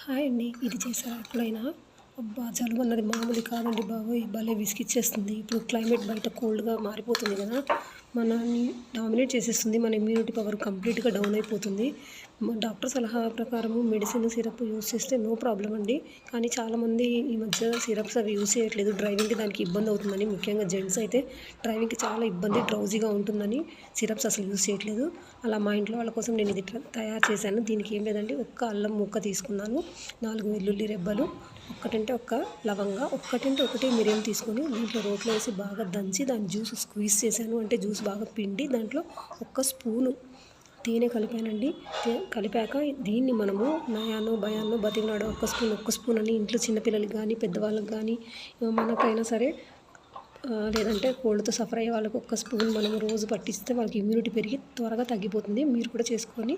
Hi అండి. ఇది చేశారా ఎప్పుడైనా? అబ్బా! జలుబన్నది మామూలు కాదండి బాబోయ్! భలే విసిగిచ్చేస్తుంది. ఇప్పుడు క్లైమేట్ బయట కోల్డ్‌గా మారిపోతుంది గదా! మనల్ని డామినేట్ చేసేస్తుంది. మన ఇమ్యూనిటీ పవర్ కంప్లీట్‌గా డౌన్ అయిపోతుంది. డాక్టర్ సలహా ప్రకారము మెడిసిన్, సిరప్ యూజ్ చేస్తే నో ప్రాబ్లమ్ అండి. కానీ చాలామంది ఈ మధ్య సిరప్స్ అవి యూజ్ చేయట్లేదు. డ్రైవింగ్‌కి దానికి ఇబ్బందవుతుందని, ముఖ్యంగా జెంట్స్ అయితే డ్రైవింగ్‌కి చాలా ఇబ్బంది, డ్రౌజీగా ఉంటుందని సిరప్స్ అసలు యూజ్ చేయట్లేదు. అలా మా ఇంట్లో వాళ్ళ కోసం నేను ఇది తయారు చేశాను. దీనికి ఏం లేదండి, ఒక్క అల్లం ముక్క తీసుకున్నాను, 4 వెల్లుల్లి రెబ్బలు, ఒక్కటంటే ఒక్క లవంగా, ఒక్కటంటే ఒకటి మిరియం తీసుకొని దీంట్లో రోట్లో వేసి బాగా దంచి దాని జ్యూస్ స్క్వీజ్ చేశాను. అంటే జ్యూస్ బాగా పిండి దాంట్లో ఒక్క స్పూను తేనె కలిపానండి. కలిపాక దీన్ని మనము నయానో భయాన్నో బతికినాడో ఒక్క స్పూన్ అని ఇంట్లో చిన్నపిల్లలకి కానీ పెద్దవాళ్ళకి కానీ మనకైనా సరే లేదంటే కోల్డ్‌తో సఫర్ అయ్యే వాళ్ళకి ఒక్క స్పూన్ మనం రోజు పట్టిస్తే వాళ్ళకి ఇమ్యూనిటీ పెరిగి త్వరగా తగ్గిపోతుంది. మీరు కూడా చేసుకొని